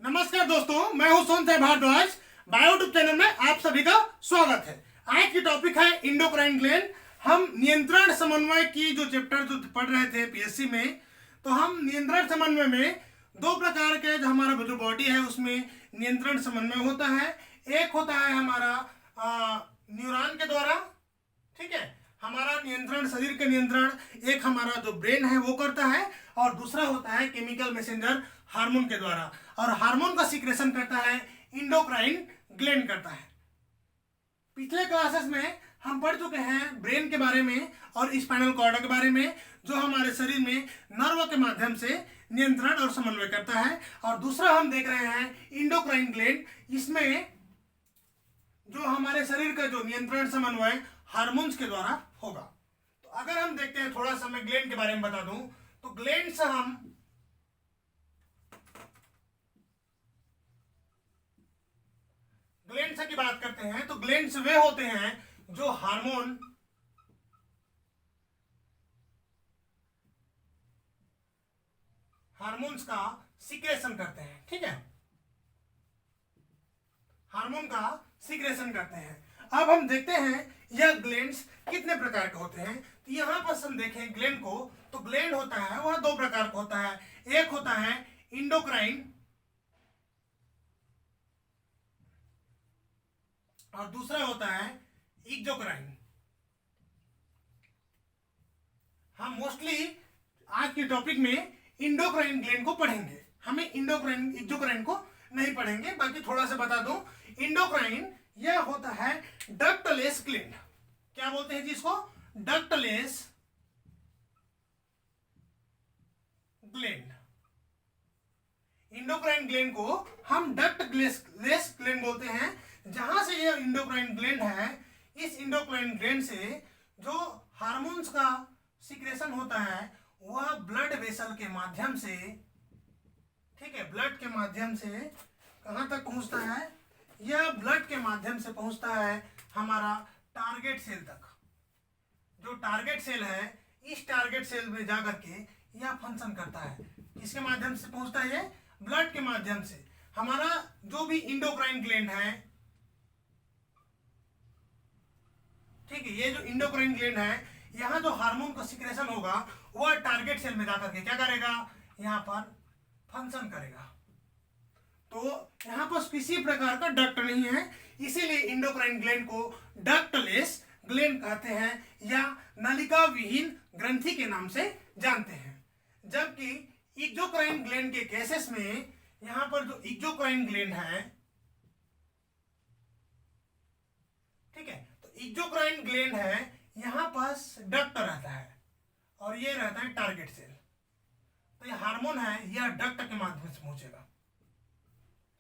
नमस्कार दोस्तों, मैं हूं सोनसाई भारद्वाज। बायोट्यूब चैनल में आप सभी का स्वागत है। आज की टॉपिक है इंडोक्राइन ग्लैंड। हम नियंत्रण समन्वय की जो चैप्टर जो पढ़ रहे थे पीएससी में, तो हम नियंत्रण समन्वय में दो प्रकार के जो हमारा जो बॉडी है उसमें नियंत्रण समन्वय होता है। एक होता है हमारा न्यूरॉन के द्वारा, ठीक है, हमारा नियंत्रण, शरीर के नियंत्रण एक हमारा जो ब्रेन है वो करता है, और दूसरा होता है केमिकल मैसेंजर हार्मोन के द्वारा, और हार्मोन का सीक्रेशन करता है इंडोक्राइन ग्लैंड करता है। पिछले क्लासेस में हम पढ़ चुके हैं ब्रेन के बारे में और स्पाइनल कॉर्ड के बारे में, जो हमारे शरीर में नर्व के माध्यम से नियंत्रण और समन्वय करता है। और दूसरा हम देख रहे हैं इंडोक्राइन ग्लैंड, इसमें जो हमारे शरीर का जो नियंत्रण समन्वय हार्मोन्स के द्वारा होगा। तो अगर हम देखते हैं, थोड़ा सा मैं ग्लैंड के बारे में बता दूं, तो ग्लैंड से हम ग्लैंड्स की बात करते हैं, तो ग्लैंड्स वे होते हैं जो हार्मोन्स का सीक्रेशन करते हैं, ठीक है, हार्मोन का सीक्रेशन करते हैं। अब हम देखते हैं यह ग्लैंड्स कितने प्रकार के होते हैं। तो यहां पर हम देखें ग्लैंड को, तो ग्लैंड होता है वह दो प्रकार का होता है। एक होता है इंडोक्राइन और दूसरा होता है एक्सोक्राइन। हम मोस्टली आज के टॉपिक में इंडोक्राइन ग्लैंड को पढ़ेंगे, हमें इंडोक्राइन एक्सोक्राइन को नहीं पढ़ेंगे। बाकी थोड़ा सा बता दूं, इंडोक्राइन यह होता है डक्टलेस ग्लैंड। क्या बोलते हैं जिसको? Ductless gland. इंडोक्राइन ग्लैंड को हम डक्टलेस ग्लैंड बोलते हैं। जहां से यह इंडोक्राइन ग्लैंड है, इस इंडोक्राइन ग्लैंड से जो हार्मोन्स का सीक्रेशन होता है वह ब्लड वेसल के माध्यम से, ठीक है, ब्लड के माध्यम से कहां तक पहुंचता है? यह ब्लड के माध्यम से पहुंचता है हमारा टारगेट सेल तक। जो टारगेट सेल है, इस टारगेट सेल में जाकर के यह फंक्शन करता है। किसके माध्यम से पहुंचता है? ये ब्लड के माध्यम से। हमारा जो भी इंडोक्राइन ग्लैंड है, ठीक है, ये जो इंडोक्राइन ग्लैंड है, यहाँ जो हार्मोन का सीक्रेशन होगा वह टारगेट सेल में जाकर के क्या करेगा? यहाँ पर फंक्शन करेगा। तो यहाँ पर किसी प्रकार का डक्ट नहीं है, इसीलिए इंडोक्राइन ग्लैंड को डक्टलेस ग्लैंड कहते हैं या नलिका विहीन ग्रंथि के नाम से जानते हैं। जबकि एक्सोक्राइन ग्लैंड के केसेस में, यहाँ पर जो एक्सोक्राइन ग्लैंड है, ठीक है, तो एक्सोक्राइन ग्लैंड है, यहाँ पास डक्ट रहता है और ये रहता है टारगेट सेल। तो ये हार्मोन है, यह डक्ट के माध्यम से पहुंचेगा,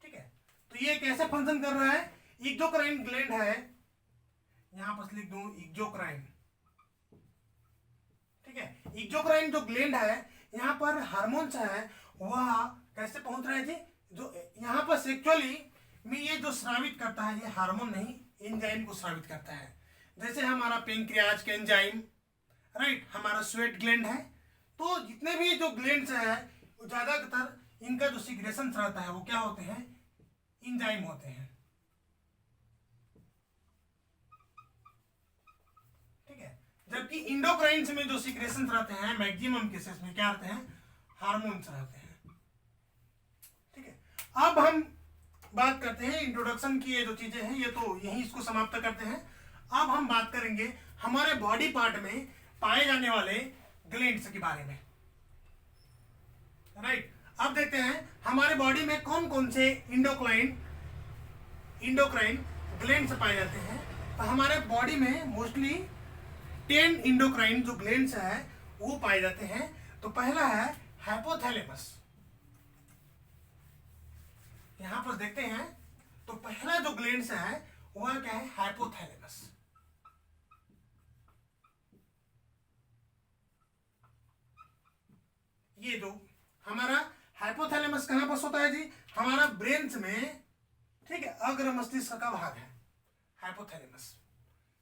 ठीक है। तो ये कैसे फंक्शन कर रहा है? एक्सोक्राइन ग्लैंड है, यहां पर लिख दूं एक्सोक्राइन, ठीक है। एक्सोक्राइन जो ग्लैंड है, यहाँ पर हार्मोन्स है, वह कैसे पहुंच रहे थे? जो यहाँ पर एक्चुअली में ये जो स्रावित करता है, ये हार्मोन नहीं, एंजाइम को स्रावित करता है। जैसे हमारा पेंक्रियाज के एंजाइम, राइट, हमारा स्वेट ग्लैंड है। तो जितने भी जो ग्लैंड्स है, ज्यादातर इनका जो सीक्रेशन रहता है वो क्या होते हैं? एंजाइम होते हैं, ठीक है। जबकि इंडोक्राइन्स में जो सीक्रेशन रहते हैं, मैक्सिमम केसेस में क्या रहते हैं? हार्मोन्स रहते हैं, ठीक है। अब हम बात करते हैं इंट्रोडक्शन की, ये जो चीजें हैं ये तो यहीं इसको समाप्त करते हैं। अब हम बात करेंगे हमारे बॉडी पार्ट में पाए जाने वाले ग्लैंड्स के बारे में, राइट। अब देखते हैं हमारे बॉडी में कौन कौन से इंडोक्राइन ग्लैंड्स पाए जाते हैं। तो हमारे बॉडी में मोस्टली 10 इंडोक्राइन जो ग्लैंड्स है वो पाए जाते हैं। तो पहला है हाइपोथैलेमस। यहां पर देखते हैं, तो पहला जो ग्लैंड्स है वह क्या है? हाइपोथैलेमस। ये जो हमारा हाइपोथैलेमस कहां पर होता है जी? हमारा ब्रेन में, ठीक है, अग्र मस्तिष्क का भाग है हाइपोथैलेमस।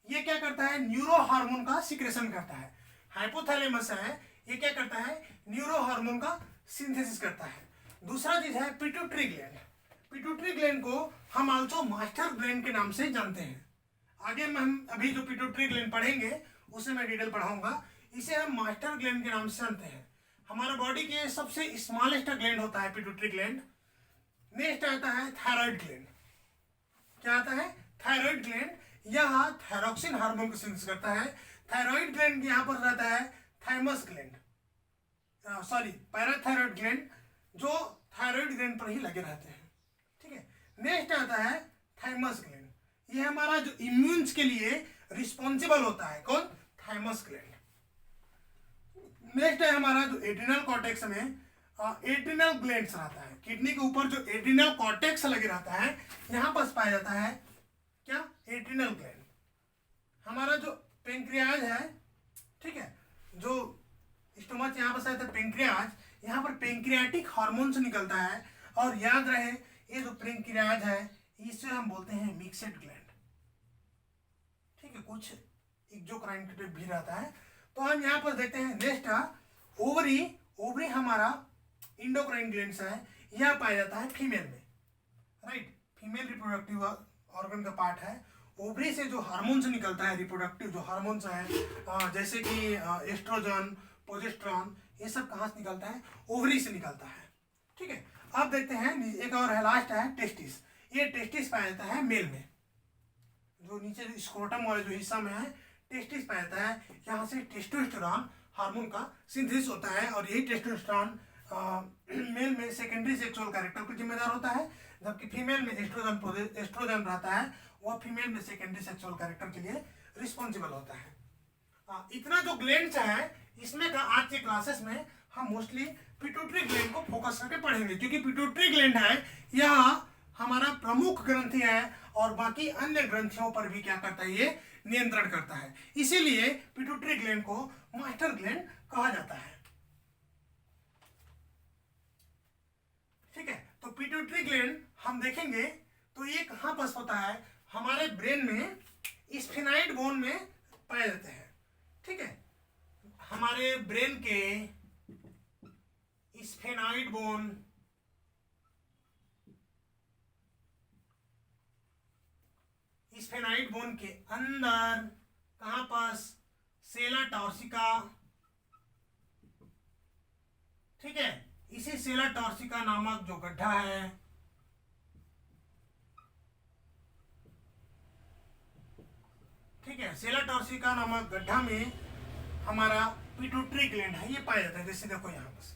ये क्या करता है? न्यूरो हार्मोन का सीक्रेशन करता है। हाइपोथैलेमस है, ये क्या करता है? न्यूरो हार्मोन का सिंथेसिस करता है। दूसरा चीज है पिट्यूटरी ग्लैंड। पिट्यूटरी ग्लैंड को हम आल्सो मास्टर ग्लैंड के नाम से जानते हैं। आगे में हम अभी जो पिट्यूटरी ग्लैंड पढ़ेंगे उसे मैं डिटेल पढ़ाऊंगा। इसे हम मास्टर ग्लैंड के नाम से जानते हैं। हमारे बॉडी के सबसे स्मॉलेस्ट ग्लैंड होता है पिट्यूटरी ग्लैंड। नेक्स्ट आता है थायराइड ग्लैंड। क्या आता है? Thyroid gland. यह थायरोक्सिन हार्मोन को सिंथेसिस करता है। थायराइड ग्लैंड यहाँ पर रहता है thymus gland, sorry parathyroid gland, जो थायराइड ग्लैंड पर ही लगे रहते हैं। ठीक है। नेक्स्ट आता है थाइमस ग्लैंड। ये हमारा जो इम्यून्स के लिए रिस्पॉन्सिबल होता है। कौन? Thymus gland. नेक्स्ट है हमारा जो एड्रिनल कॉर्टेक्स में एड्रिनल ग्लैंड्स रहता है। किडनी के ऊपर जो एड्रिनल कॉर्टेक्स लगे रहता है, यहाँ पर पाया जाता है क्या? Adrenal gland. हमारा जो पेंक्रियाज है, ठीक है, जो स्टोमच यहाँ पर रहता है पेंक्रियाज, यहाँ पर पेंक्रियाटिक हार्मोन से निकलता है। और याद रहे ये जो पेंक्रियाज है इसे हम बोलते हैं मिक्सेड ग्लैंड। ठीक है, कुछ एक्सोक्राइन भी रहता है। तो हम यहाँ पर देखते हैं नेक्स्ट ओवरी। ओवरी हमारा इंडोक्राइन ग्लैंड्स है, यह पाया जाता है फीमेल में। राइट, फीमेल रिप्रोडक्टिव ऑर्गन का पार्ट है। ओवरी से जो हार्मोन्स निकलता है, रिप्रोडक्टिव जो हार्मोन्स है जैसे कि एस्ट्रोजन, प्रोजेस्टेरॉन, ये सब कहाँ से निकलता है? ओवरी से निकलता है। ठीक है। अब देखते हैं एक और है, लास्ट है टेस्टिस। ये टेस्टिस पाया जाता है मेल में। जो नीचे स्क्रोटम वाले जो हिस्सा में है टेस्टिस पाया जाता है। यहाँ से टेस्टोस्टेरॉन हार्मोन का सिंथेसिस होता है और यही टेस्टोस्टेरॉन मेल में सेकेंडरी सेक्सुअल कैरेक्टर को जिम्मेदार होता है, जबकि फीमेल में एस्ट्रोजन रहता है, वह फीमेल में सेकेंडरी सेक्सुअल कैरेक्टर के लिए रिस्पॉन्सिबल होता है। इतना जो ग्लैंड्स है इसमें का आज के क्लासेस में हम मोस्टली पिट्यूटरी ग्लैंड को फोकस करके पढ़ेंगे, क्योंकि पिट्यूटरी ग्लैंड है यह हमारा प्रमुख ग्रंथि है और बाकी अन्य ग्रंथियों पर भी क्या करता है? ये नियंत्रण करता है। इसीलिए पिट्यूटरी ग्लैंड को मास्टर ग्लैंड कहा जाता है। ठीक है। तो पिट्यूटरी ग्लैंड हम देखेंगे तो ये कहाँ पर होता है? हमारे ब्रेन में स्फेनाइड बोन में पाए जाते हैं। ठीक है, हमारे ब्रेन के स्फेनाइड बोन के अंदर कहाँ पास? सेला टॉर्सिका। ठीक है, इसी सेला टॉर्सिका नामक जो गड्ढा है, ठीक है, सेला टॉर्सिका नामक गड्ढा में हमारा पिट्यूटरी ग्लैंड है, ये पाया जाता है। जैसे देखो यहाँ पर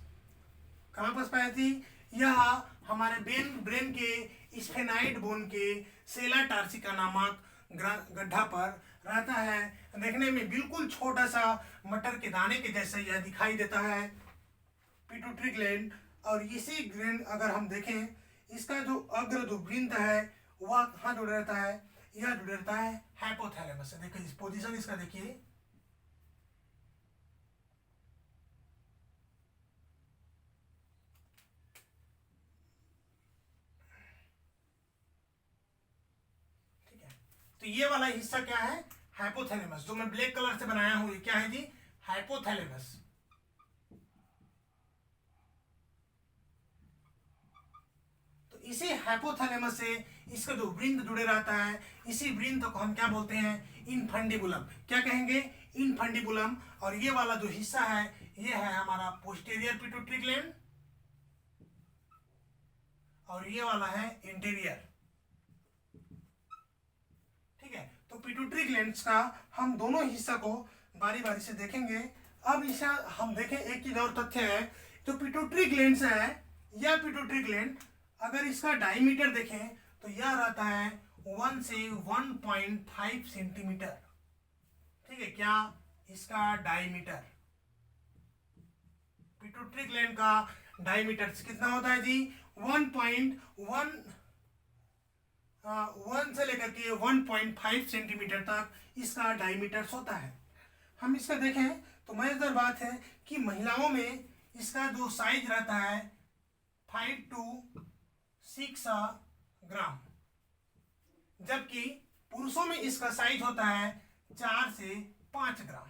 कहाँ पर पाई जाती? यह हमारे ब्रेन के स्फेनाइड बोन के सेला टॉर्सिका नामक गड्ढा पर रहता है। देखने में बिल्कुल छोटा सा मटर के दाने के जैसा यह दिखाई देता है पिट्यूटरी ग्लैंड। और इसी ग्लैंड अगर हम देखें, इसका जो अग्र जो वृंत है वह कहाँ जुड़े रहता है? यह जुड़े रहता है हाइपोथैलेमस से। देखिए इस पोजीशन इसका देखिए, तो ये वाला हिस्सा क्या है? हाइपोथैलेमस। जो मैं ब्लैक कलर से बनाया हूं ये क्या है जी? हाइपोथैलेमस। तो इसी हाइपोथैलेमस से इसका जो वृंत जुड़े रहता है, इसी वृंत को हम क्या बोलते हैं? इनफंडिबुलम। क्या कहेंगे? इनफंडिबुलम। और ये वाला जो हिस्सा है ये है हमारा पोस्टीरियर पिट्यूटरी ग्लैंड और ये वाला है इंटीरियर। तो पिट्यूटरी ग्लैंड्स का हम दोनों हिस्सा को बारी बारी से देखेंगे। अब इसे हम देखें, एक चीज और तथ्य है, जो पिट्यूटरी ग्लैंड्स है, यह पिट्यूटरी ग्लैंड अगर इसका डायमीटर देखें तो यह रहता है 1 से 1.5 सेंटीमीटर। ठीक है, क्या इसका डायमीटर? पिट्यूटरी ग्लैंड का डायमीटर कितना होता है जी? 1 से लेकर के 1.5 सेंटीमीटर तक इसका डायमीटर होता है। हम इसका देखें तो मजेदार बात है कि महिलाओं में इसका जो साइज रहता है 5 to 6 ग्राम, जबकि पुरुषों में इसका साइज होता है 4 से 5 ग्राम।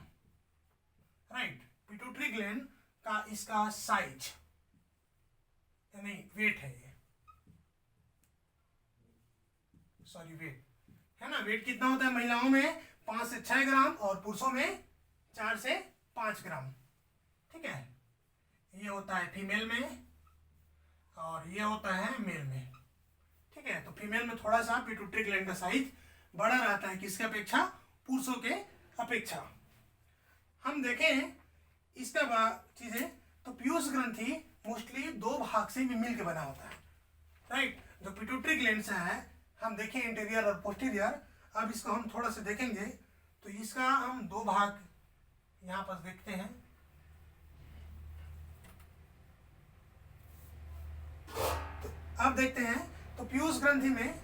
राइट, पिट्यूटरी ग्लैंड का इसका साइज यानी वेट है ये। सॉरी वेट है ना, वेट कितना होता है महिलाओं में 5 से 6 ग्राम और पुरुषों में 4 से 5 ग्राम। ठीक है, ये होता है फीमेल में और ये होता है मेल में। ठीक है, तो फीमेल में थोड़ा सा पिट्यूटरी ग्लैंड का साइज बड़ा रहता है किसके अपेक्षा, पुरुषों के अपेक्षा। हम देखें इसका चीजें, तो पीयूष ग्रंथि मोस्टली 2 भाग से भी मिलकर बना होता है, राइट। जो पिट्यूटरी ग्लैंड है, हम देखें इंटीरियर और पोस्टीरियर। अब इसको हम थोड़ा सा देखेंगे तो इसका हम 2 भाग यहाँ पर देखते हैं। तो अब देखते हैं, तो पीयूष ग्रंथि में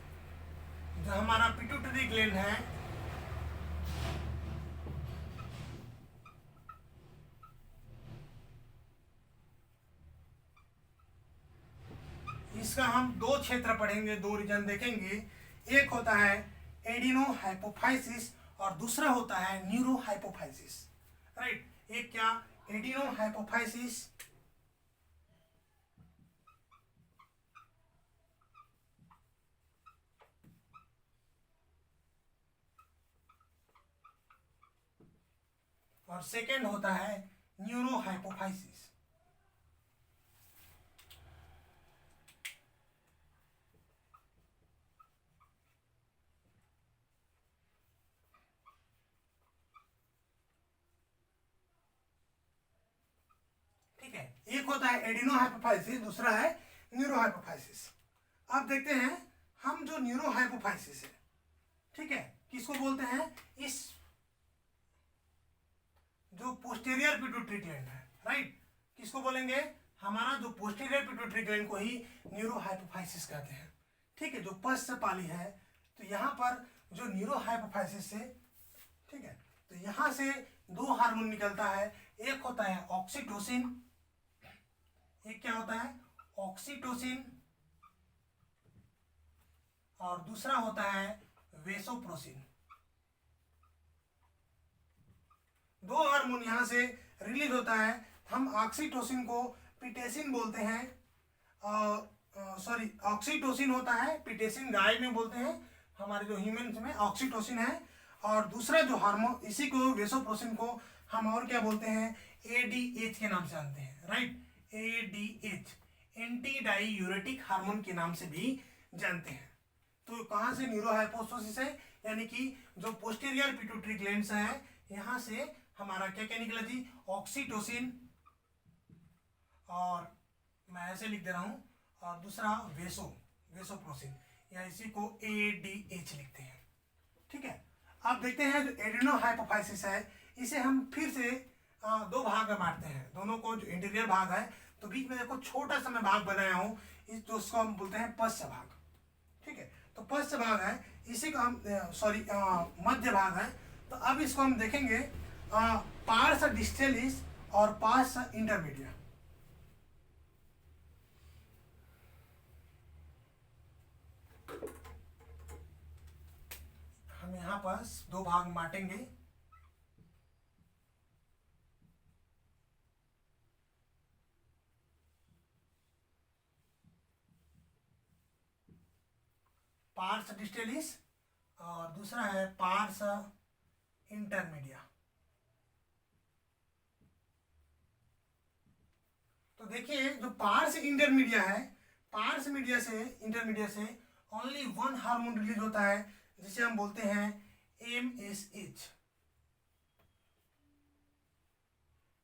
जो हमारा पिट्यूटरी ग्लैंड है, इसका हम 2 क्षेत्र पढ़ेंगे, 2 रीजन देखेंगे। एक होता है एडिनो हाइपोफाइसिस और दूसरा होता है न्यूरो हाइपोफाइसिस, राइट। एक क्या, एडिनो हाइपोफाइसिस और सेकेंड होता है न्यूरो हाइपोफाइसिस। ठीक है, एक होता है एडिनो हाइपोफाइसिस, दूसरा है न्यूरो हाइपोफाइसिस। अब देखते हैं हम जो न्यूरो हाइपोफाइसिस है, ठीक है, किसको बोलते हैं, इस जो पोस्टीरियर पिट्यूटरी ग्लैंड है, राइट, किसको बोलेंगे, हमारा जो पोस्टीरियर पिट्यूटरी ग्लैंड को ही न्यूरो हाइपोफाइसिस कहते हैं। ठीक है, जो पश्च पाली है, तो यहाँ पर जो न्यूरो हाइपोफाइसिस से, ठीक है, तो यहाँ से 2 हार्मोन निकलता है। एक होता है ऑक्सीटोसिन, एक क्या होता है ऑक्सीटोसिन, और दूसरा होता है वेसोप्रोसिन। 2 हार्मोन यहाँ से रिलीज होता है। हम ऑक्सीटोसिन को पिटेसिन बोलते हैं, और सॉरी ऑक्सीटोसिन होता है पिटेसिन गाय में बोलते हैं, हमारे जो ह्यूमन में ऑक्सीटोसिन है। और दूसरा जो हार्मोन, इसी को वेसोप्रोसिन को हम और क्या बोलते हैं, एडीएच के नाम से जानते हैं, right, ADH, anti diuretic hormone के नाम से भी जानते हैं। तो कहाँ से न्यूरो हाइपोफाइसिस है, यानी कि जो पोस्टीरियर पिट्यूटरी ग्लैंड्स है, यहाँ से हमारा क्या क्या निकला जी, ऑक्सीटोसिन, और मैं ऐसे लिख दे रहा हूँ, और दूसरा वेसोप्रोसिन, या इसी को एडीएच लिखते हैं। ठीक है, अब देखते हैं जो एडिनो हाइपोफाइसिस है, इसे हम फिर से 2 भाग में बांटते हैं। दोनों को जो इंटीरियर भाग है, तो बीच में देखो छोटा सा मैं भाग बनाया हूँ, इस तो उसको हम बोलते हैं पश्च भाग। ठीक है, तो पश्च भाग है, इसी को हम सॉरी मध्य भाग है। तो अब इसको हम देखेंगे पार्स डिस्टलिस और पार्स इंटरमीडिया। हम यहाँ पर 2 भाग बांटेंगे। पार्स डिस्टलिस और दूसरा है पार्स इंटरमीडिया। तो देखिए जो पार्स इंटरमीडिया है, पार्स मीडिया से इंटरमीडिया से ओनली 1 हार्मोन रिलीज होता है, जिसे हम बोलते हैं MSH।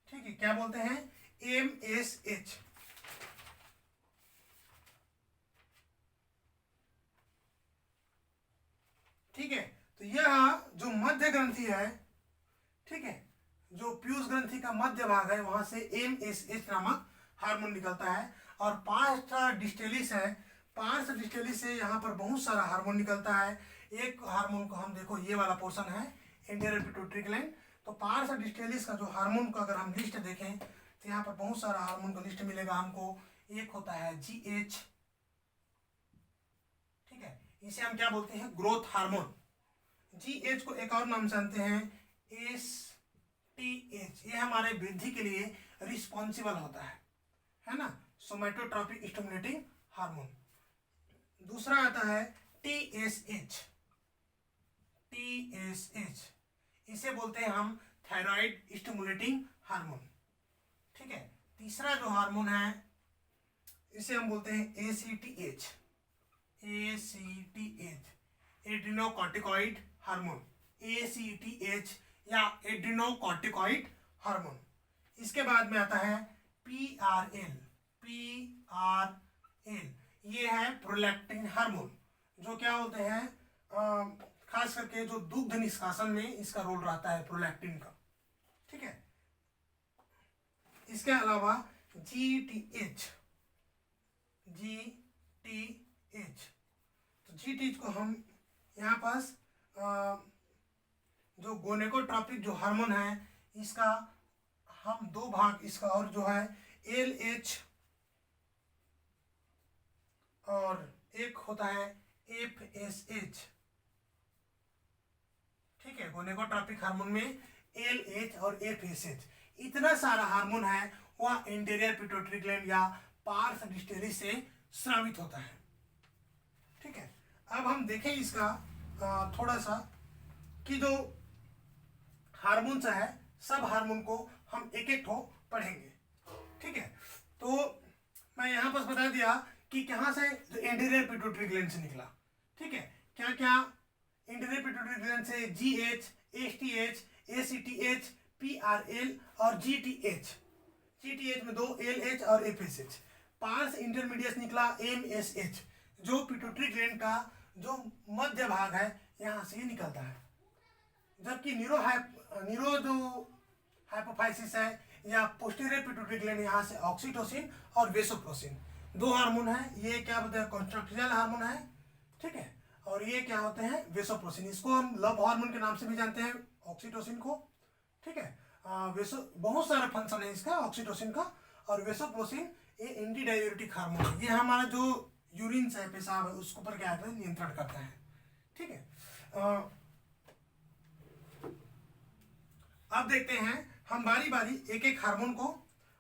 ठीक है, क्या बोलते हैं, MSH। ठीक है, तो यह जो मध्य ग्रंथि है, ठीक है, जो पीयूष ग्रंथि का मध्य भाग है, वहां से MSH नामक हार्मोन निकलता है। और पार्स डिस्टलिस है, पार्स डिस्टलिस से यहाँ पर बहुत सारा हार्मोन निकलता है। एक हार्मोन को हम देखो, ये वाला पोर्शन है इंटीरियर पिट्यूटरी ग्लैंड। तो पार्स डिस्टलिस का जो हार्मोन का अगर हम लिस्ट देखें, तो यहाँ पर बहुत सारा हार्मोन का लिस्ट मिलेगा हमको। एक होता है GH, ठीक है, इसे हम क्या बोलते हैं, ग्रोथ हार्मोन। GH को एक और नाम जानते हैं STH, ये हमारे वृद्धि के लिए रिस्पॉन्सिबल होता है ना, सोमैटोट्रॉपिक स्टिमुलेटिंग हार्मोन। दूसरा आता है TSH, इसे बोलते हैं हम थायराइड स्टिमुलेटिंग हार्मोन। ठीक है, तीसरा जो हार्मोन है इसे हम बोलते हैं ACTH, एड्रिनोकॉर्टिकॉइड हार्मोन, ACTH या एड्रिनोकॉर्टिकॉइड हार्मोन। इसके बाद में आता है PRL, ये है प्रोलैक्टिन हार्मोन, जो क्या होते हैं खास करके जो दुग्ध निष्कासन में इसका रोल रहता है प्रोलैक्टिन का। ठीक है, इसके अलावा GTH, तो GTH को हम यहाँ पास जो गोनेकोट्रॉपिक जो हार्मोन है इसका हम दो भाग, इसका और जो है LH और एक होता है FSH। ठीक है, गोनेकोट्रॉपिक हार्मोन में LH और FSH, इतना सारा हार्मोन है वह इंटीरियर पिट्यूटरी ग्लैंड या पार्स डिस्टरी से स्रावित होता है। ठीक है, अब हम देखें इसका थोड़ा सा कि जो हार्मोन्स है सब हार्मोन को हम एक एक ठो पढ़ेंगे। ठीक है, तो मैं यहाँ पर बता दिया कि कहाँ से इंटीरियर पिट्यूटरी ग्लैंड से निकला। ठीक है, क्या क्या इंटीरियर पिट्यूटरी ग्लैंड से GH, STH, ACTH, PRL और GTH में दो LH और FSH। पार्स इंटरमीडिएट निकला MSH, जो पिट्यूटरी ग्लैंड का जो मध्य भाग है यहाँ से निकलता है। जबकि न्यूरो जो हाइपोफाइसिस है या पोस्टीरियर पिट्यूटरी ग्लैंड, यहाँ से ऑक्सीटोसिन और वेसोप्रोसिन दो हार्मोन है। ये क्या बोलते हैं कॉन्ट्रैक्टाइल हार्मोन है। ठीक है, और ये क्या होते हैं वेसोप्रोसिन, इसको हम लव हार्मोन के नाम से भी जानते हैं ऑक्सीटोसिन को। ठीक है, बहुत सारा फंक्शन है इसका ऑक्सीटोसिन का। और वेसोप्रोसिन ये एंटी डाययूरेटिक हार्मोन है, ये हमारा जो यूरिन है पेशाब है उसके ऊपर क्या है नियंत्रण करता है। ठीक है, अब देखते हैं हम बारी बारी एक एक हार्मोन को।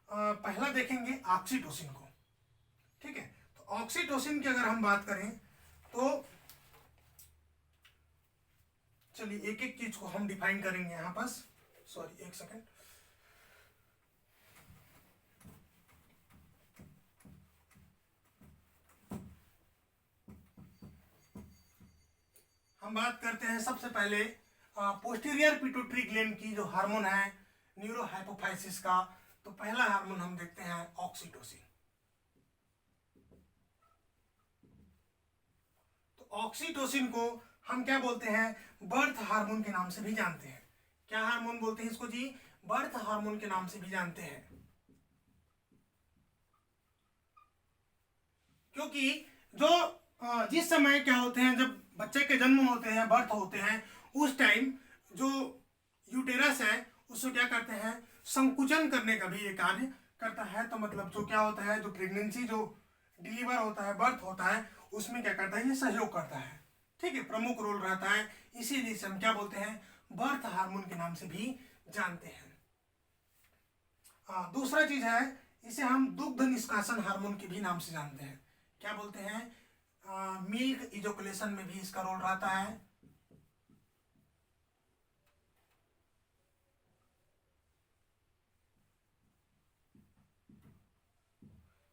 पहला देखेंगे ऑक्सीटोसिन को। ठीक है, तो ऑक्सीटोसिन की अगर हम बात करें तो चलिए एक एक चीज को हम डिफाइन करेंगे यहाँ पास। सॉरी एक सेकेंड, हम बात करते हैं सबसे पहले पोस्टीरियर पिट्यूटरी ग्लैंड की जो हार्मोन है न्यूरो हाइपोफाइसिस का। तो पहला हार्मोन हम देखते हैं ऑक्सीटोसिन। तो ऑक्सीटोसिन को हम क्या बोलते हैं बर्थ हार्मोन के नाम से भी जानते हैं। क्या हार्मोन बोलते हैं इसको जी, बर्थ हार्मोन के नाम से भी जानते हैं। क्योंकि जो जिस समय क्या होते हैं जब बच्चे के जन्म होते हैं, बर्थ होते हैं, उस टाइम जो यूटेरस है उसको क्या करते हैं संकुचन करने का भी ये कार्य करता है। तो मतलब जो क्या होता है जो प्रेगनेंसी जो डिलीवर होता है, बर्थ होता है, उसमें क्या करता है ये सहयोग करता है। ठीक है, प्रमुख रोल रहता है, इसीलिए इसे हम क्या बोलते हैं बर्थ हार्मोन के नाम से भी जानते हैं। दूसरा चीज है इसे हम दुग्ध निष्कासन हार्मोन के भी नाम से जानते हैं। क्या बोलते हैं मिल्क इजोकुलेशन में भी इसका रोल रहता है।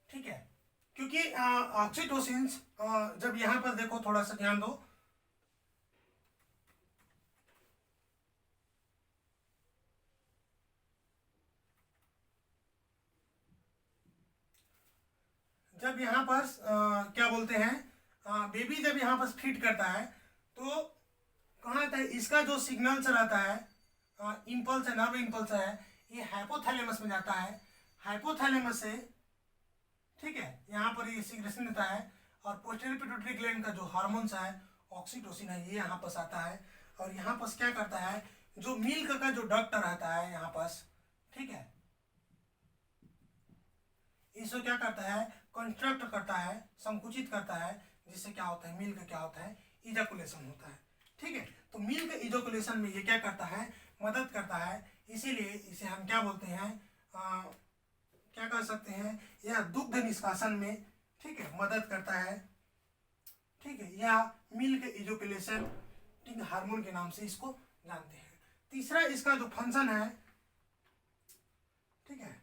ठीक है, क्योंकि ऑक्सीटोसिन जब यहां पर देखो थोड़ा सा ध्यान दो, जब यहाँ पर क्या बोलते हैं बेबी जब यहाँ पर फीड करता है तो कहाँ आता है इसका जो सिग्नल्स रहता है इम्पल्स है, नर्व इम्पल्स है, ये हाइपोथैलेमस में जाता है। हाइपोथैलेमस से ठीक है यहाँ पर ये सीक्रेशन देता है और पोस्टीरियर पिट्यूटरी ग्लैंड का जो हार्मोन्स है ऑक्सीटोसिन है ये यहाँ पास आता है और यहाँ पास क्या करता है जो मिल्क का जो डक्ट रहता है यहाँ पास, ठीक है, इसको क्या करता है कंस्ट्रक्ट करता है, संकुचित करता है, जिससे क्या होता है मिल्क क्या होता है इजैकुलेशन होता है। ठीक है, तो मिल्क इजैकुलेशन में ये क्या करता है मदद करता है, इसीलिए इसे हम क्या बोलते हैं क्या कर सकते हैं यह दुग्ध निष्कासन में ठीक है मदद करता है। ठीक है, या मिल्क इजोकुलेशन, ठीक है, हार्मोन के नाम से इसको जानते हैं। तीसरा इसका जो फंक्शन है, ठीक है,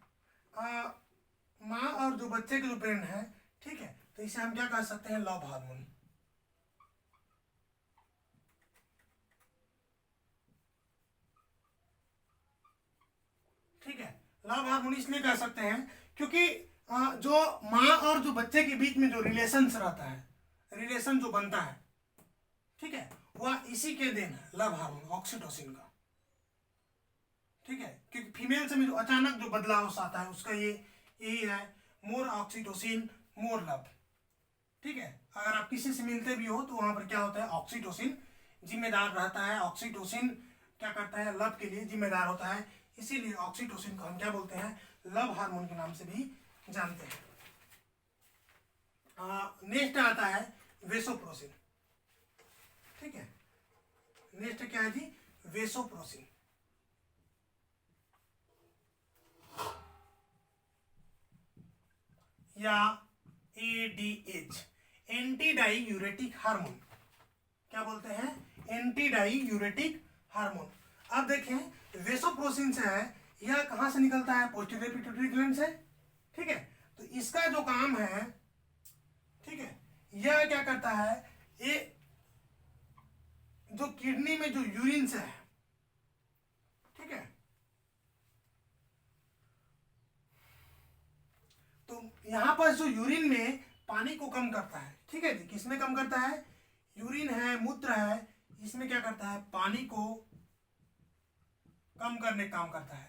माँ और जो बच्चे के जो ब्रेन है, ठीक है, तो इसे हम क्या कह सकते हैं, लव हार्मोन। ठीक है, लव हार्मोन इसलिए कह सकते हैं क्योंकि जो माँ और जो बच्चे के बीच में जो रिलेशन रहता है, रिलेशन जो बनता है, ठीक है, वह इसी के देन है, लव हार्मोन, ऑक्सीटोसिन का। ठीक है, क्योंकि फीमेल से में जो अचानक जो बदलाव आता है उसका ये यही है, मोर ऑक्सीटोसिन मोर लव। ठीक है, अगर आप किसी से मिलते भी हो तो वहां पर क्या होता है, ऑक्सीटोसिन जिम्मेदार रहता है। ऑक्सीटोसिन क्या करता है, लव के लिए जिम्मेदार होता है, इसीलिए ऑक्सीटोसिन को हम क्या बोलते हैं, लव हार्मोन के नाम से भी जानते हैं। नेक्स्ट आता है वेसोप्रोसिन। ठीक है, नेक्स्ट क्या है जी, वेसोप्रोसिन। या एडीएच, एंटी डाईयूरेटिक हार्मोन। क्या बोलते हैं, एंटी डाईयूरेटिक हार्मोन। अब देखें वेसोप्रोसिन से है, यह कहां से निकलता है, पोस्टीरियर पिट्यूटरी ग्लैंड से। ठीक है, तो इसका जो काम है, ठीक है, यह क्या करता है, ये जो किडनी में जो यूरिन से है, ठीक है, तो यहां पर जो यूरिन में पानी को कम करता है। ठीक है, किसमें कम करता है, यूरिन है, मूत्र है, इसमें क्या करता है, पानी को कम करने का काम करता है।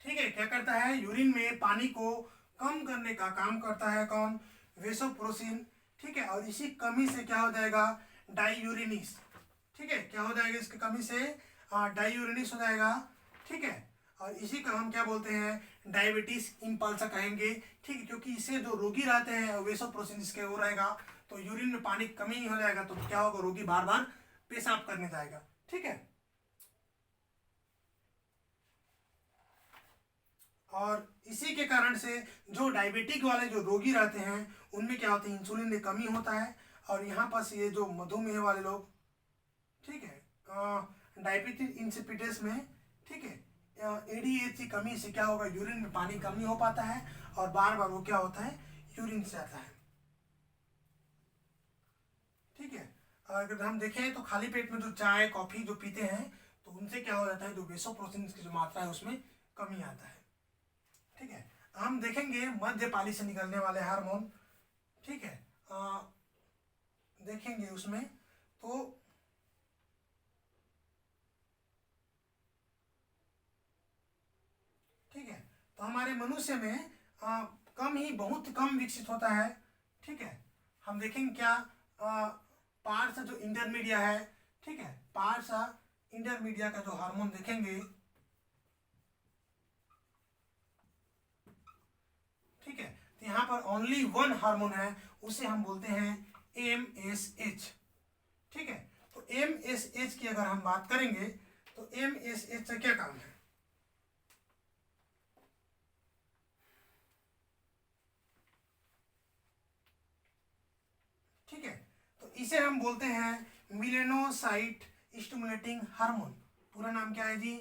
ठीक है, क्या करता है, यूरिन में पानी को कम करने का काम करता है कौन, वेसोप्रोसिन। ठीक है, और इसी कमी से क्या हो जाएगा, डाईयूरिनिस। ठीक है, क्या हो जाएगा, इसकी कमी से डाईयूरिनिस हो जाएगा। ठीक है, और इसी का हम क्या बोलते हैं, डायबिटीज इम्पल्सा कहेंगे। ठीक है, क्योंकि इससे जो रोगी रहते हैं वेसोप्रोसिन इसके वो रहेगा, तो यूरिन में पानी की कमी हो जाएगा, तो क्या होगा, रोगी बार बार पेशाब करने जाएगा। ठीक है, और इसी के कारण से जो डायबिटिक वाले जो रोगी रहते हैं उनमें क्या होता है, इंसुलिन में कमी होता है। और यहाँ पर ये जो मधुमेह वाले लोग, ठीक है, डायबिटीज इंसिपिडस में, ठीक है, एडीएच की कमी से क्या होगा, यूरिन में पानी कमी हो पाता है और बार बार वो क्या होता है, यूरिन से आता है। ठीक है, अगर हम देखें तो खाली पेट में जो चाय कॉफी जो पीते हैं तो उनसे क्या हो जाता है, जो वेसोप्रोसिन की जो मात्रा है उसमें कमी आता है। ठीक है, हम देखेंगे मध्यपाली से निकलने वाले हार्मोन। ठीक है, देखेंगे उसमें तो ठीक है, तो हमारे मनुष्य में कम ही, बहुत कम विकसित होता है। ठीक है, हम देखेंगे क्या, पार्स जो इंटरमीडिया है, ठीक है, पार्स इंटरमीडिया का जो हार्मोन देखेंगे, ठीक है, तो यहाँ पर ओनली वन हार्मोन है, उसे हम बोलते हैं MSH। ठीक है, तो MSH की अगर हम बात करेंगे तो MSH का क्या काम है, ठीक है, तो इसे हम बोलते हैं मिलेनोसाइट स्टिमुलेटिंग हार्मोन। पूरा नाम क्या है जी,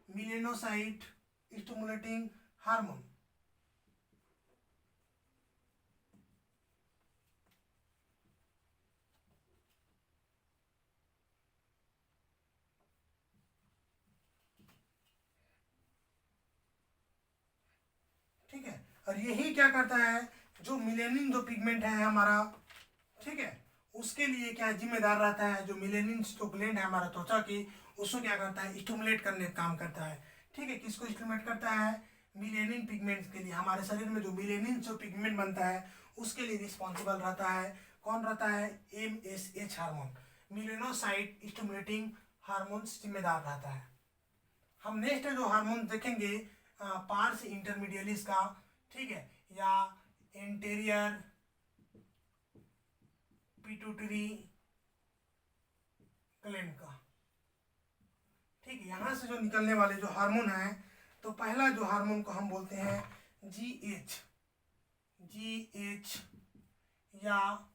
मिलेनोसाइट स्टिमुलेटिंग हार्मोन। ठीक है, और यही क्या करता है, जो मिलेनिन जो पिगमेंट है हमारा, ठीक है, उसके लिए क्या जिम्मेदार रहता है, जो मिलेनिन जो ग्लैंड है हमारा त्वचा की, उसको क्या करता है, स्टिमुलेट करने का काम करता है। ठीक है, किसको स्टिमुलेट करता है, मिलेनिन पिगमेंट के लिए। हमारे शरीर में जो मिलेनिन जो पिगमेंट बनता है उसके लिए रिस्पॉन्सिबल रहता है, कौन रहता है, MSH hormone, melanocyte stimulating hormone जिम्मेदार रहता है। हम नेक्स्ट जो हार्मोन देखेंगे, पार्स इंटरमीडियलिस का, ठीक है, या एंटेरियर पिट्यूटरी ग्लैंड का। ठीक है, यहां से जो निकलने वाले जो हार्मोन है, तो पहला जो हार्मोन को हम बोलते हैं GH, GH या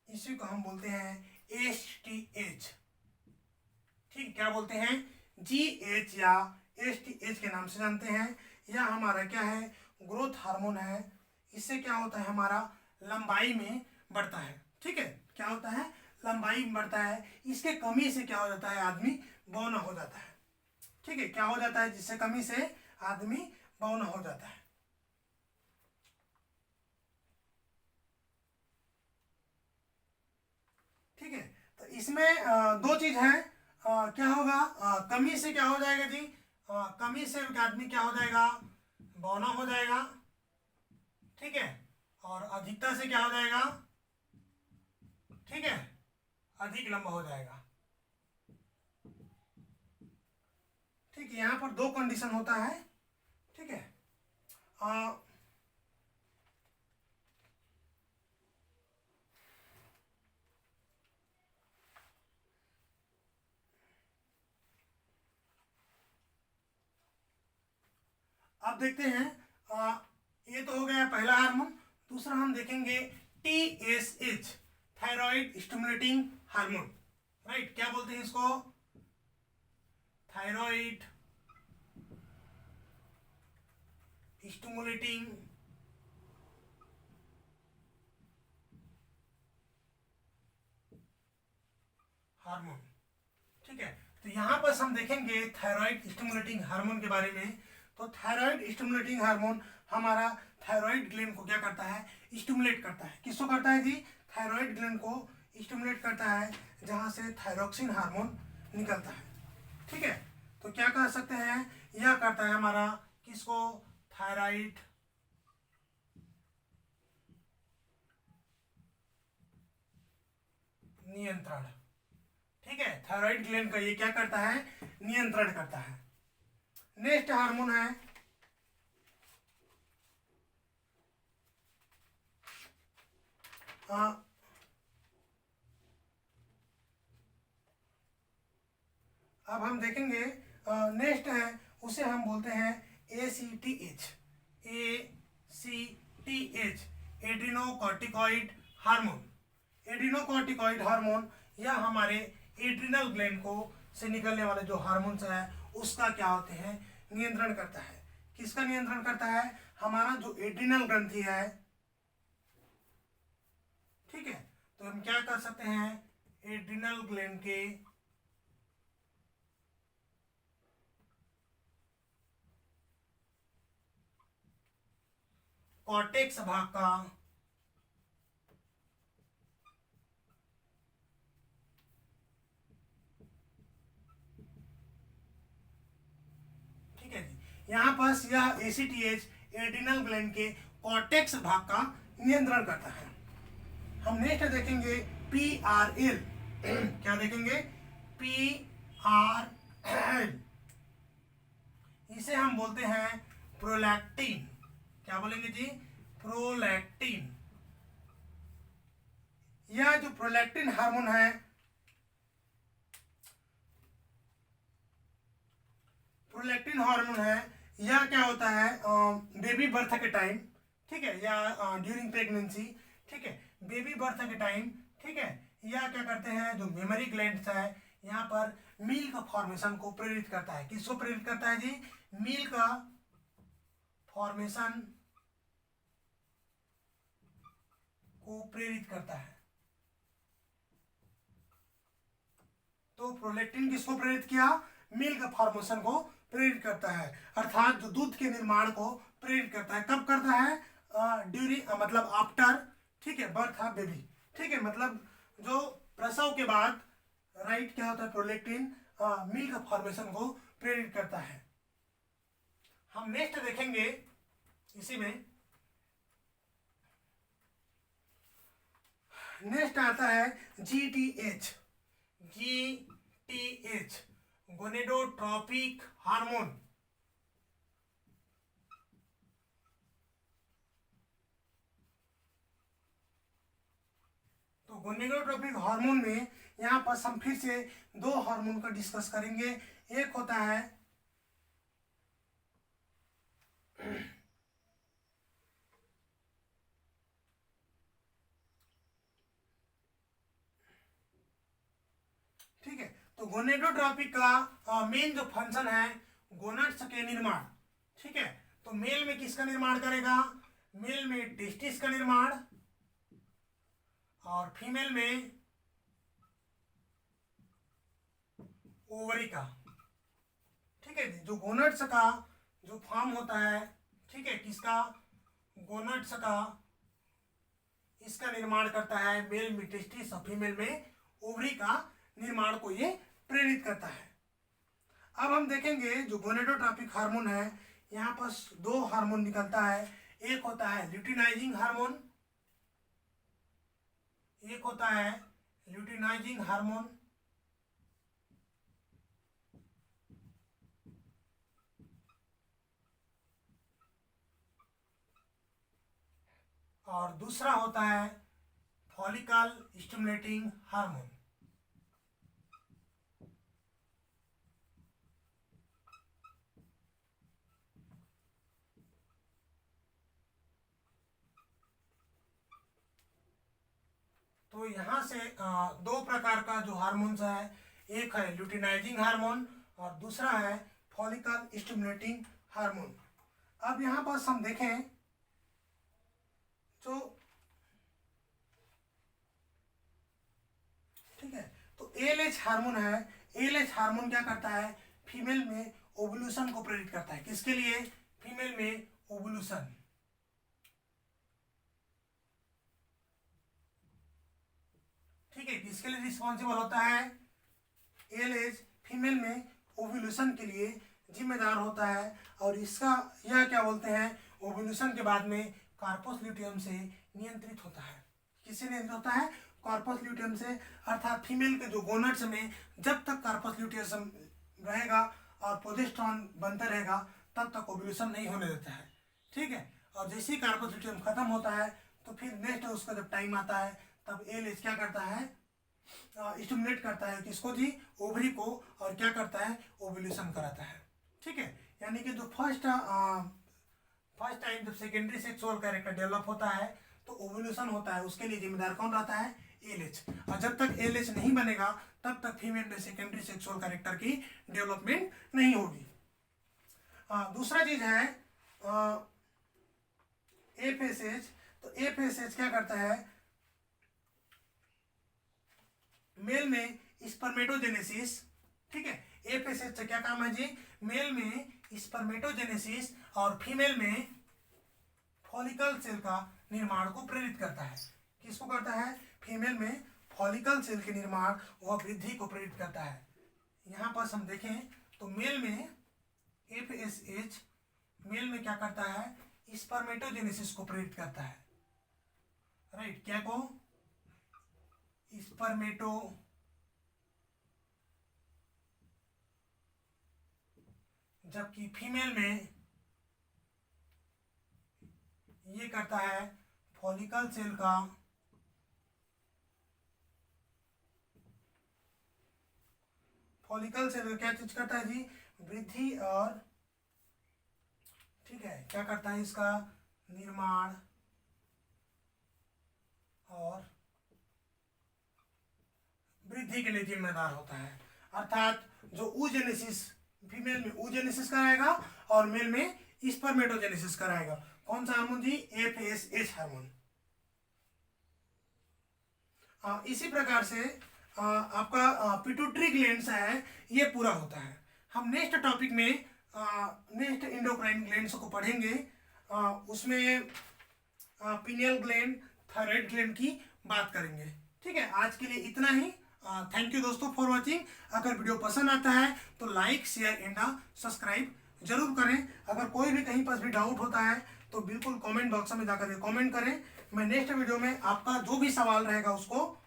इसी को हम बोलते हैं STH। ठीक, क्या बोलते हैं? GH या STH के नाम से जानते हैं। यह हमारा क्या है? ग्रोथ हार्मोन है। इससे क्या होता है? हमारा लंबाई में बढ़ता है। ठीक है, क्या होता है? लंबाई में बढ़ता है। इसके कमी से क्या हो जाता है? आदमी बौना हो जाता है। ठीक है, क्या हो जाता है? जिससे कमी से आदमी बौना हो जाता है। ठीक है, तो इसमें दो चीज है। क्या होगा? कमी से क्या हो जाएगा जी? कमी से आदमी क्या हो जाएगा? बौना हो जाएगा। ठीक है, और अधिकता से क्या हो जाएगा? ठीक है, अधिक लंबा हो जाएगा। ठीक है, यहाँ पर दो कंडीशन होता है। ठीक है, अब देखते हैं। ये तो हो गया पहला हार्मोन। दूसरा हम देखेंगे TSH, thyroid stimulating hormone. Right, क्या बोलते हैं इसको? Thyroid stimulating hormone. ठीक है, तो यहां पर हम देखेंगे थायराइड स्टिमुलेटिंग हार्मोन के बारे में। तो थायराइड स्टिमुलेटिंग हार्मोन हमारा थायराइड ग्लैंड को क्या करता है? स्टिमुलेट करता है। किसको करता है जी? थायराइड ग्लैंड को स्टिमुलेट करता है, जहां से थायरोक्सिन हार्मोन निकलता है। ठीक है, तो क्या कर सकते हैं? यह करता है हमारा किसको? थायराइड नियंत्रण। ठीक है, थायराइड ग्लैंड का ये क्या करता है? नियंत्रण करता है। नेक्स्ट हार्मोन है अब हम देखेंगे नेक्स्ट है, उसे हम बोलते हैं ACTH, ACTH, एड्रीनोकॉर्टिकॉइड हार्मोन। एड्रीनोकॉर्टिकॉइड हार्मोन यह हमारे एड्रिनल ग्लैंड को से निकलने वाले जो हार्मोन्स है उसका क्या होते हैं? नियंत्रण करता है। किसका नियंत्रण करता है? हमारा जो एड्रिनल ग्रंथि है। ठीक है, तो हम क्या कर सकते हैं? एड्रिनल ग्लैंड के कॉर्टेक्स भाग का यहाँ पर यह ACTH एड्रिनल ग्लैंड के कॉर्टेक्स भाग का नियंत्रण करता है। हम नेक्स्ट देखेंगे PRL। क्या देखेंगे? PRL, इसे हम बोलते हैं प्रोलैक्टिन। क्या बोलेंगे जी? प्रोलैक्टिन। यह जो प्रोलैक्टिन हार्मोन है, प्रोलैक्टिन हार्मोन है, यह क्या होता है? बेबी बर्थ के टाइम, ठीक है, या ड्यूरिंग प्रेगनेंसी। ठीक है, बेबी बर्थ के टाइम। ठीक है, यह क्या करते हैं? जो मेमोरी ग्लैंड्स है यहाँ पर मिल्क फॉर्मेशन को प्रेरित करता है। किसको प्रेरित करता है जी? मिल्क फॉर्मेशन को प्रेरित करता है। तो प्रोलैक्टिन किसको प्रेरित किया? मिल्क फॉर्मेशन को प्रेरित करता है, अर्थात जो दूध के निर्माण को प्रेरित करता है। कब करता है? ड्यूरिंग मतलब आफ्टर, ठीक है, बर्थ ऑफ बेबी। ठीक है, मतलब जो प्रसव के बाद, राइट, क्या होता है? प्रोलैक्टिन मिल्क फॉर्मेशन को प्रेरित करता है। हम नेक्स्ट देखेंगे इसी में। नेक्स्ट आता है GTH, GTH, गोनेडोट्रोपिक हार्मोन। तो गोनेडोट्रोपिक हार्मोन में यहाँ पर हम फिर से दो हार्मोन का डिस्कस करेंगे। एक होता है ठीक है, तो गोनेडोट्रॉपिक का मेन जो फंक्शन है गोनाड्स के निर्माण। ठीक है, तो मेल में किसका निर्माण करेगा? मेल में टेस्टिस का निर्माण और फीमेल में ओवरी का। ठीक है, जो गोनाड्स का जो फॉर्म होता है, ठीक है, किसका? गोनाड्स का, इसका निर्माण करता है मेल में टेस्टिस और फीमेल में ओवरी का निर्माण को ये प्रेरित करता है। अब हम देखेंगे जो गोनेडोट्रॉपिक हार्मोन है, यहाँ पर दो हार्मोन निकलता है। एक होता है ल्यूटिनाइजिंग हार्मोन, एक होता है ल्यूटिनाइजिंग हार्मोन, और दूसरा होता है फॉलिकल स्टिमुलेटिंग हार्मोन। तो यहाँ से दो प्रकार का जो हार्मोन्स है, एक है ल्यूटिनाइजिंग हार्मोन और दूसरा है फॉलिकल स्टिमुलेटिंग हार्मोन। अब यहाँ पर हम देखें तो ठीक है, तो एलएच हार्मोन है। एलएच हार्मोन क्या करता है? फीमेल में ओवुलेशन को प्रेरित करता है। किसके लिए? फीमेल में ओवुलेशन। ठीक है, किसके लिए रिस्पॉन्सिबल होता है? एलएच फीमेल में ओवुलेशन के लिए जिम्मेदार होता है और इसका यह क्या बोलते हैं, ओवुलेशन के बाद में कार्पस ल्यूटियम से नियंत्रित होता है। किससे नियंत्रित होता है? कार्पस ल्यूटियम से, अर्थात फीमेल के जो गोनड्स में जब तक कार्पस ल्यूटियम रहेगा और प्रोजेस्टेरॉन बनता रहेगा तब तक ओवुलेशन नहीं होने देता है। ठीक है, और जैसे ही कार्पस ल्यूटियम खत्म होता है तो फिर नेक्स्ट उसका जब टाइम आता है तब एलएच क्या करता है? स्टिमुलेट करता है किसको जी? ओवरी को, और क्या करता है? ओवुलेशन कराता है। ठीक है, यानी कि जो फर्स्ट टाइम जब सेकेंडरी सेक्सुअल कैरेक्टर डेवलप होता है तो ओवुलेशन होता है, उसके लिए जिम्मेदार कौन रहता है? एलएच। और जब तक एलएच नहीं बनेगा तब तक फीमेल में सेकेंडरी सेक्सुअल कैरेक्टर की डेवलपमेंट नहीं होगी। दूसरा चीज है एफएसएच। तो एफएसएच क्या करता है? मेल में स्पर्मेटोजेनेसिस। ठीक है, एफएसएच का क्या काम है जी? मेल में स्पर्मेटोजेनेसिस और फीमेल में फॉलिकल सेल का निर्माण को प्रेरित करता है। किसको करता है? फीमेल में फॉलिकल सेल के निर्माण व वृद्धि को प्रेरित करता है। यहाँ पर हम देखें तो मेल में एफएसएच मेल में क्या करता है? स्पर्मेटोजेनेसिस को प्रेरित करता है। राइट, क्या को? स्पर्मेटो, जबकि फीमेल में ये करता है फॉलिकल सेल का क्या चीज करता है जी? वृद्धि और, ठीक है, क्या करता है? इसका निर्माण और वृद्धि के लिए जिम्मेदार होता है। अर्थात जो oogenesis, फीमेल में oogenesis कराएगा और मेल में स्पर्मेटोजेनेसिस कराएगा। कौन सा हार्मोन जी? FSH hormone. इसी प्रकार से आपका पिट्यूटरी ग्लैंड्स है, ये पूरा होता है। हम नेक्स्ट टॉपिक में नेक्स्ट एंडोक्राइन ग्लैंड्स को पढ़ेंगे। उसमें पिनियल ग्लैंड, थायराइड ग्लैंड की बात करेंगे। ठीक है, आज के लिए इतना ही। थैंक यू दोस्तों फॉर वॉचिंग। अगर वीडियो पसंद आता है तो लाइक, शेयर एंड सब्सक्राइब जरूर करें। अगर कोई भी कहीं पर भी डाउट होता है तो बिल्कुल कमेंट बॉक्स में जाकर के कमेंट करें। मैं नेक्स्ट वीडियो में आपका जो भी सवाल रहेगा उसको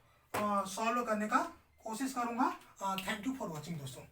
सॉल्व करने का कोशिश करूंगा। थैंक यू फॉर वॉचिंग दोस्तों।